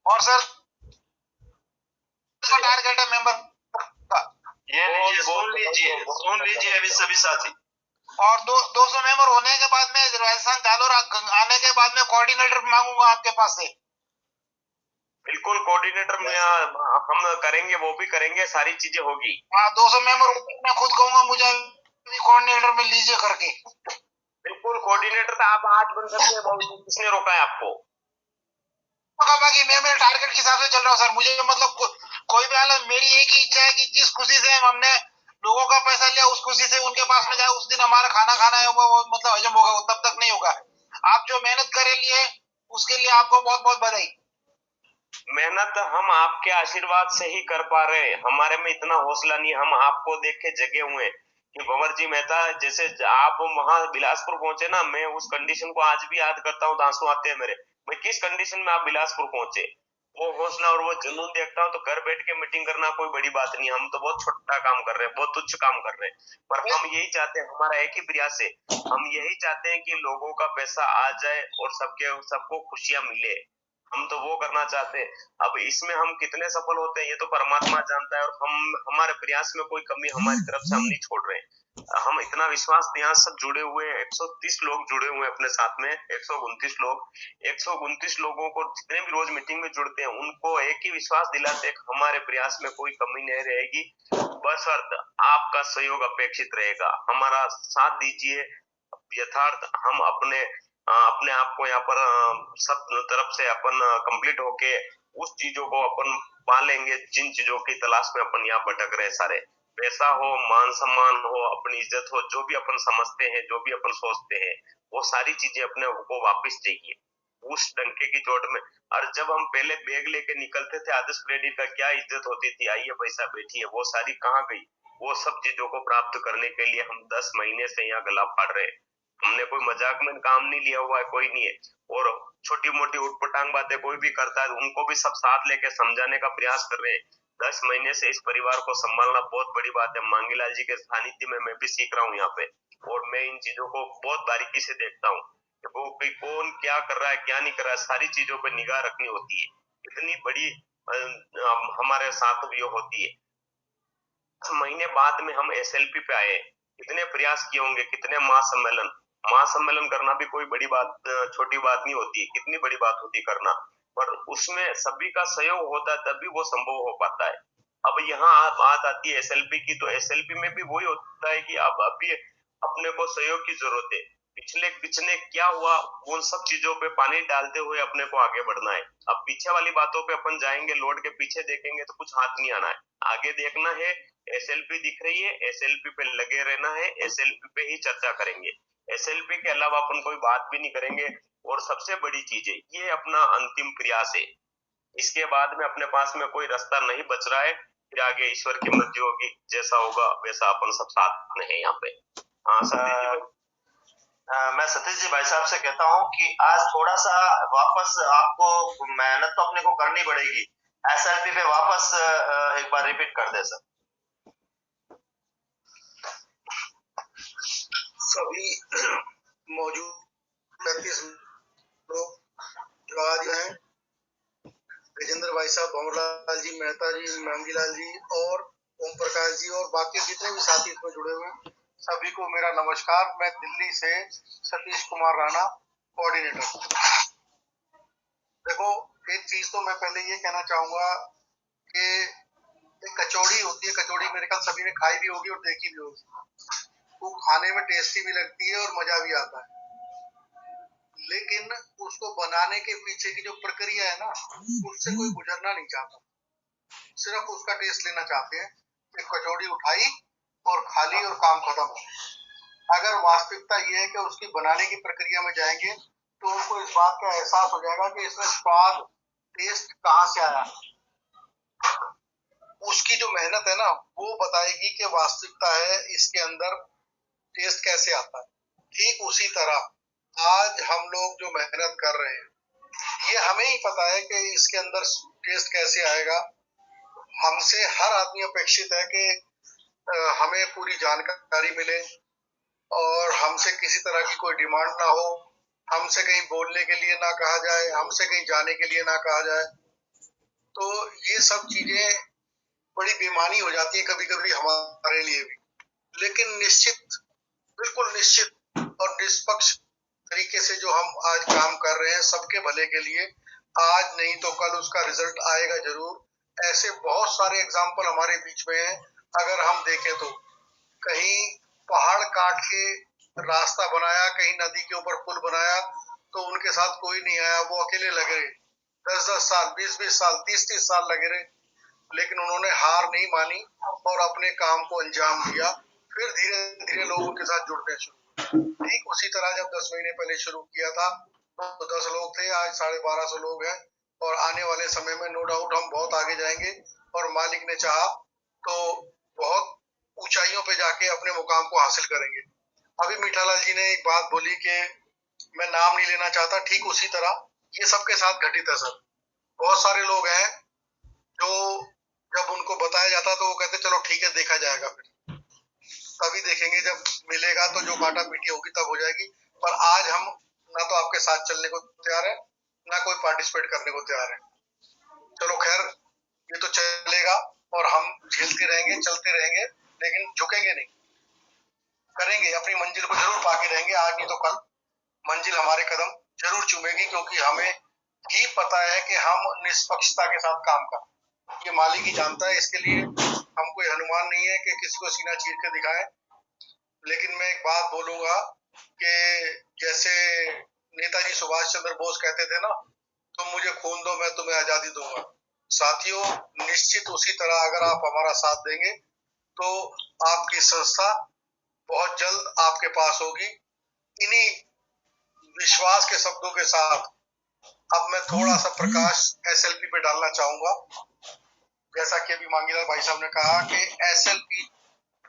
और sir target है member का, ये लीजिए, सुन लीजिए अभी सभी साथी। और 200 मेंबर होने के बाद में राजस्थान चालू आने के बाद में कोऑर्डिनेटर मांगूंगा आपके पास से। बिल्कुल कोऑर्डिनेटर में हम करेंगे, वो भी करेंगे, सारी चीजें होगी। हाँ 200 मेंबर मैं खुद कहूंगा मुझे कोऑर्डिनेटर में लीजिए करके। बिल्कुल कोऑर्डिनेटर तो आप आज बन सकते हैं, किसने रोका है आपको? बाकी मैं मेरे टारगेट के हिसाब से चल रहा हूँ सर। मुझे मतलब कोई भी हालत, मेरी एक ही इच्छा है कि जिस खुशी से हमने लोगों का पैसा लिया उस खुशी से उनके पास में जाए, उस दिन हमारा खाना खाना है वो मतलब हजम होगा, तब तक नहीं होगा। आप जो मेहनत करे लिए उसके लिए आपको बहुत बहुत बधाई। मेहनत हम आपके आशीर्वाद से ही कर पा रहे हैं, हमारे में इतना हौसला नहीं, हम आपको देख के जगे हुए हैं कि भंवर जी मेहता जैसे आप वहां बिलासपुर पहुंचे ना, मैं उस कंडीशन को आज भी याद करता हूँ, आंसू आते हैं मेरे। मैं किस कंडीशन में आप बिलासपुर पहुंचे, वो हौसला और वो जुनून देखता हूँ तो घर बैठ के मीटिंग करना कोई बड़ी बात नहीं, हम तो बहुत छोटा काम कर रहे हैं, बहुत तुच्छ काम कर रहे हैं, पर हम यही चाहते हैं, हमारा एक ही प्रयास है, हम यही चाहते हैं कि लोगों का पैसा आ जाए और सबको खुशियां मिले, हम तो वो करना चाहते हैं। अब इसमें हम कितने सफल होते हैं ये तो परमात्मा जानता है, और हम हमारे प्रयास में कोई कमी हमारी तरफ से हम नहीं छोड़ रहे हैं। हम इतना विश्वास, यहाँ सब जुड़े हुए हैं, 130 लोग जुड़े हुए हैं अपने साथ में, 129 लोग, 129 लोगों को जितने भी रोज मीटिंग में जुड़ते हैं उनको एक ही विश्वास दिलाते हैं कि हमारे प्रयास में कोई कमी नहीं रहेगी, बशर्ते आपका सहयोग अपेक्षित रहेगा, हमारा साथ दीजिए। यथार्थ हम अपने आप को यहाँ पर सब तरफ से अपन कंप्लीट होके उस चीजों को अपन पा लेंगे जिन चीजों की तलाश में अपन यहाँ भटक रहे सारे, पैसा हो, मान सम्मान हो, अपनी इज्जत हो, जो भी अपन समझते हैं, जो भी अपन सोचते हैं, वो सारी चीजें अपने को वापस चाहिए उस डंके की चोट में। और जब हम पहले बैग लेके निकलते थे आदर्श क्रेडिट का, क्या इज्जत होती थी, आइए पैसा बैठिए, वो सारी कहाँ गई? वो सब चीजों को प्राप्त करने के लिए हम 10 महीने से यहाँ गला फाड़ रहे हैं, हमने कोई मजाक में काम नहीं लिया हुआ है, कोई नहीं है। और छोटी मोटी उठपटांग बातें कोई भी करता है उनको भी सब साथ लेके समझाने का प्रयास कर रहे हैं। 10 महीने से इस परिवार को संभालना बहुत बड़ी बात है, मांगीलाल जी के सानिध्य में मैं भी सीख रहा हूँ यहाँ पे, और मैं इन चीजों को बहुत बारीकी से देखता हूँ कि वो कौन क्या कर रहा है, क्या नहीं कर रहा है, सारी चीजों पर निगाह रखनी होती है, इतनी बड़ी हमारे साथ भी होती है। महीने बाद में हम एसएलपी पे आए, कितने प्रयास किए होंगे, कितने महासम्मेलन करना भी कोई बड़ी बात, छोटी बात नहीं होती, कितनी बड़ी बात होती करना, पर उसमें सभी का सहयोग होता है तभी वो संभव हो पाता है। अब यहाँ बात आती है एसएलपी की, तो एसएलपी में भी वही होता है कि अब अभी अपने को सहयोग की जरूरत है, पिछले पिछले क्या हुआ उन सब चीजों पे पानी डालते हुए अपने को आगे बढ़ना है। अब पीछे वाली बातों पे अपन जाएंगे, लौट के पीछे देखेंगे तो कुछ हाथ नहीं आना है, आगे देखना है, एसएलपी दिख रही है, एसएलपी पे लगे रहना है, एसएलपी पे ही चर्चा करेंगे, एसएलपी के अलावा अपन कोई बात भी नहीं करेंगे। और सबसे बड़ी चीज है ये अपना अंतिम प्रयास है, इसके बाद में अपने पास में कोई रास्ता नहीं बच रहा है, फिर आगे ईश्वर की मर्जी होगी, जैसा होगा वैसा अपन सब साथ में है यहाँ पे। हाँ सतीश जी मैं सतीश जी भाई साहब से कहता हूँ कि आज थोड़ा सा वापस आपको मेहनत तो अपने को करनी पड़ेगी, एसएलपी पे वापस एक बार रिपीट कर दे सर। सभी मौजूद 35 लोग जो आज हैं, गजेंद्र भाई साहब, भंवरलाल जी, मेहता जी, मांगीलाल जी और ओम प्रकाश जी और बाकी जितने भी साथी इसमें जुड़े हुए हैं, सभी को मेरा नमस्कार। मैं दिल्ली से सतीश कुमार राणा, कोऑर्डिनेटर। देखो एक चीज तो मैं पहले ये कहना चाहूंगा कि एक कचौड़ी होती है, कचौड़ी मेरे ख्याल सभी ने खाई भी होगी और देखी भी होगी, वो खाने में टेस्टी भी लगती है और मजा भी आता है, लेकिन उसको बनाने के पीछे की जो प्रक्रिया है ना, उससे कोई गुजरना नहीं चाहता, सिर्फ उसका टेस्ट लेना चाहते हैं। एक कचौड़ी उठाई और खा ली और काम खत्म। अगर वास्तविकता ये है कि उसकी बनाने की प्रक्रिया में जाएंगे तो उनको इस बात का एहसास हो जाएगा कि इसमें स्वाद, टेस्ट कहाँ से आया। उसकी जो मेहनत है ना वो बताएगी कि वास्तविकता है इसके अंदर टेस्ट कैसे आता है। ठीक उसी तरह आज हम लोग जो मेहनत कर रहे हैं ये हमें ही पता है कि इसके अंदर टेस्ट कैसे आएगा। हमसे हर आदमी अपेक्षित है कि हमें पूरी जानकारी मिले और हमसे किसी तरह की कोई डिमांड ना हो, हमसे कहीं बोलने के लिए ना कहा जाए, हमसे कहीं जाने के लिए ना कहा जाए। तो ये सब चीजें बड़ी बेमानी हो जाती है कभी कभी हमारे लिए भी। लेकिन निश्चित, बिल्कुल निश्चित और निष्पक्ष तरीके से जो हम आज काम कर रहे हैं सबके भले के लिए, आज नहीं तो कल उसका रिजल्ट आएगा जरूर। ऐसे बहुत सारे एग्जाम्पल हमारे बीच में हैं। अगर हम देखें तो कहीं पहाड़ काट के रास्ता बनाया, कहीं नदी के ऊपर पुल बनाया, तो उनके साथ कोई नहीं आया, वो अकेले लगे रहे। 10-10 साल, 20-20 साल, 30-30 साल लगे रहे, लेकिन उन्होंने हार नहीं मानी और अपने काम को अंजाम दिया। फिर धीरे धीरे लोग उनके साथ जुड़ने शुरू हुए। ठीक उसी तरह जब 10 महीने पहले शुरू किया था तो 10 लोग थे, आज 1250 लोग हैं, और आने वाले समय में नो डाउट हम बहुत आगे जाएंगे और मालिक ने चाहा तो बहुत ऊंचाइयों पे जाके अपने मुकाम को हासिल करेंगे। अभी मीठालाल जी ने एक बात बोली कि मैं नाम नहीं लेना चाहता, ठीक उसी तरह ये सबके साथ घटित है सर। बहुत सारे लोग हैं जो जब उनको बताया जाता तो वो कहते चलो ठीक है देखा जाएगा, फिर तभी देखेंगे, जब मिलेगा तो जो काटा पीटी होगी तब हो जाएगी। पर आज हम ना तो आपके साथ चलने को तैयार है, ना कोई पार्टिसिपेट करने को तैयार है। चलो खैर, ये तो चलेगा और हम झेलते रहेंगे, चलते रहेंगे, लेकिन झुकेंगे नहीं, करेंगे, अपनी मंजिल को जरूर पाके रहेंगे। आज नहीं तो कल मंजिल हमारे कदम जरूर चूमेगी, क्योंकि हमें ही पता है कि हम निष्पक्षता के साथ काम कर, ये मालिक ही जानता है। इसके लिए हम कोई हनुमान नहीं है कि किसी को सीना चीर के दिखाएं। लेकिन मैं एक बात बोलूंगा कि जैसे नेताजी सुभाष चंद्र बोस कहते थे ना, तुम मुझे खून दो मैं तुम्हें आजादी दूंगा। साथियों, निश्चित उसी तरह अगर आप हमारा साथ देंगे तो आपकी संस्था बहुत जल्द आपके पास होगी। इन्हीं विश्वास के शब्दों के साथ अब मैं थोड़ा सा प्रकाश एसएलपी पे डालना चाहूंगा। जैसा कि अभी मांगीलाल भाई साहब ने कहा कि एसएलपी,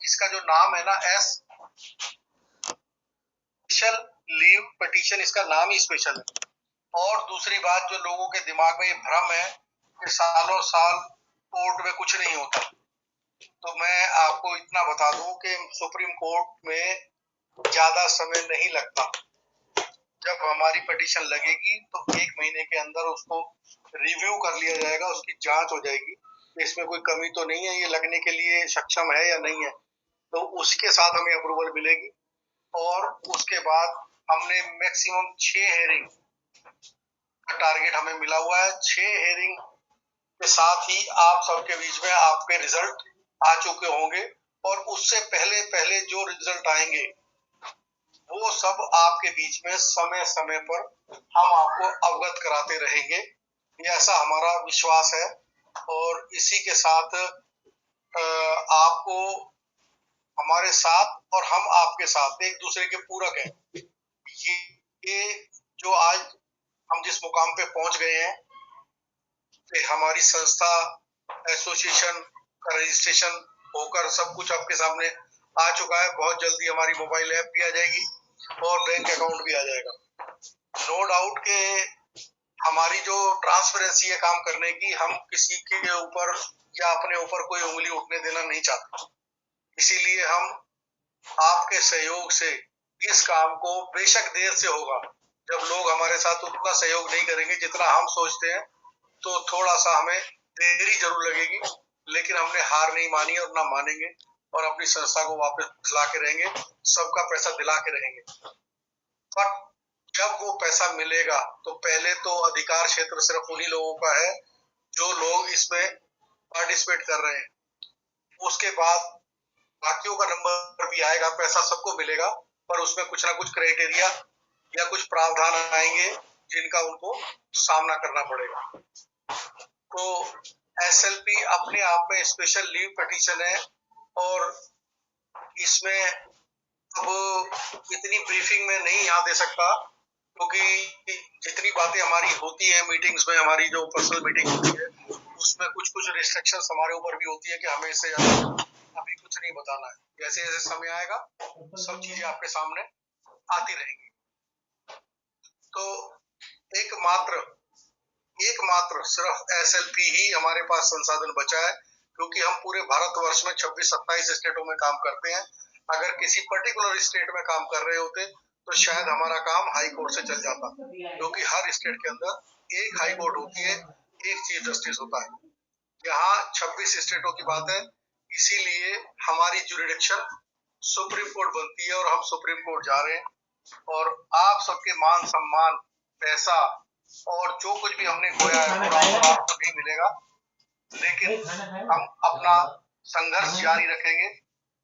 इसका जो नाम है ना, स्पेशल लीव पिटीशन, इसका नाम ही स्पेशल है। और दूसरी बात, जो लोगों के दिमाग में ये भ्रम है कि सालों साल कोर्ट में कुछ नहीं होता, तो मैं आपको इतना बता दूं कि सुप्रीम कोर्ट में ज्यादा समय नहीं लगता। जब हमारी पिटीशन लगेगी तो 1 महीने के अंदर उसको रिव्यू कर लिया जाएगा, उसकी जांच हो जाएगी, इसमें कोई कमी तो नहीं है, ये लगने के लिए सक्षम है या नहीं है, तो उसके साथ हमें अप्रूवल मिलेगी। और उसके बाद हमने मैक्सिमम 6 हेयरिंग का टारगेट हमें मिला हुआ है। 6 हेयरिंग के साथ ही आप सबके बीच में आपके रिजल्ट आ चुके होंगे, और उससे पहले पहले जो रिजल्ट आएंगे वो सब आपके बीच में समय समय पर हम आपको अवगत कराते रहेंगे, ये ऐसा हमारा विश्वास है। और इसी के साथ आपको हमारे साथ और हम आपके साथ एक दूसरे के पूरक हैं। ये जो आज हम जिस मुकाम पे पहुंच गए हैं कि हमारी संस्था एसोसिएशन का रजिस्ट्रेशन होकर सब कुछ आपके सामने आ चुका है। बहुत जल्दी हमारी मोबाइल ऐप भी आ जाएगी और बैंक अकाउंट भी आ जाएगा। नो डाउट के हमारी जो ट्रांसपेरेंसी है काम करने की, हम किसी के ऊपर या अपने ऊपर कोई उंगली उठने देना नहीं चाहते। इसीलिए हम आपके सहयोग से इस काम को, बेशक देर से होगा, जब लोग हमारे साथ उतना सहयोग नहीं करेंगे जितना हम सोचते हैं, तो थोड़ा सा हमें देरी जरूर लगेगी, लेकिन हमने हार नहीं मानी और ना मानेंगे, और अपनी संस्था को वापस ला के रहेंगे, सबका पैसा दिला के रहेंगे। पर जब वो पैसा मिलेगा तो पहले तो अधिकार क्षेत्र सिर्फ उन्हीं लोगों का है जो लोग इसमें पार्टिसिपेट कर रहे हैं। उसके बाद बाकियों का नंबर भी आएगा, पैसा सबको मिलेगा, पर उसमें कुछ ना कुछ क्राइटेरिया या कुछ प्रावधान आएंगे जिनका उनको सामना करना पड़ेगा। तो एसएलपी अपने आप में स्पेशल लीव पिटीशन है, और इसमें अब इतनी ब्रीफिंग में नहीं यहाँ दे सकता, क्योंकि जितनी बातें हमारी होती है मीटिंग्स में, हमारी जो पर्सनल मीटिंग होती है, उसमें कुछ कुछ रिस्ट्रिक्शंस हमारे ऊपर भी होती है कि हमें इससे अभी कुछ नहीं बताना है। जैसे जैसे समय आएगा सब चीजें आपके सामने आती रहेंगी। तो एकमात्र सिर्फ एसएलपी ही हमारे पास संसाधन बचा है, क्योंकि हम पूरे भारतवर्ष में 26-27 स्टेटों में काम करते हैं। अगर किसी पर्टिकुलर स्टेट में काम कर रहे होते तो शायद हमारा काम हाई कोर्ट से चल जाता, क्योंकि हर स्टेट के अंदर एक हाई कोर्ट होती है, एक चीफ जस्टिस होता है। यहाँ 26 स्टेटों की बात है, इसीलिए हमारी जुरिडिक्शन सुप्रीम कोर्ट बनती है और हम सुप्रीम कोर्ट जा रहे हैं। और आप सबके मान सम्मान, पैसा और जो कुछ भी हमने खोया है वो आपको नहीं मिलेगा, लेकिन हम अपना संघर्ष जारी रखेंगे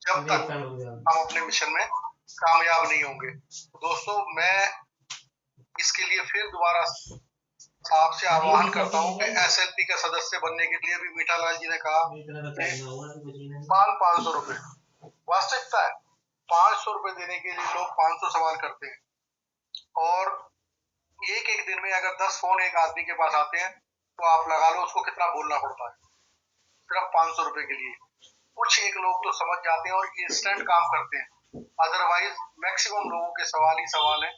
जब तक हम अपने मिशन में कामयाब नहीं होंगे। दोस्तों, मैं इसके लिए फिर दोबारा आपसे आह्वान करता हूँ कि एसएलपी का सदस्य बनने के लिए भी मीठालाल जी ने कहा कि 500 रुपए वास्तविकता है। 500 रुपए देने के लिए लोग 500 सवाल करते हैं और एक एक दिन में अगर 10 फोन एक आदमी के पास आते हैं तो आप लगा लो उसको कितना बोलना पड़ता है सिर्फ 500 रुपए के लिए। कुछ एक लोग तो समझ जाते हैं और इंस्टेंट काम करते हैं, अदरवाइज मैक्सिमम लोगों के सवाल ही सवाल है